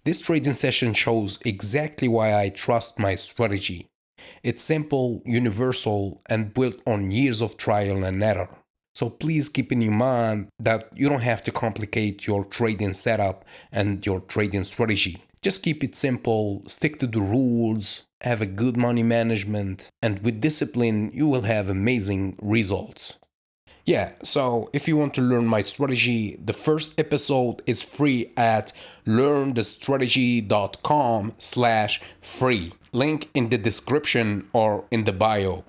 This trading session shows exactly why I trust my strategy. It's simple, universal, and built on years of trial and error. So please keep in mind that you don't have to complicate your trading setup and your trading strategy. Just keep it simple, stick to the rules, have a good money management, and with discipline, you will have amazing results. Yeah, so if you want to learn my strategy, the first episode is free at learnthestrategy.com/free. Link in the description or in the bio.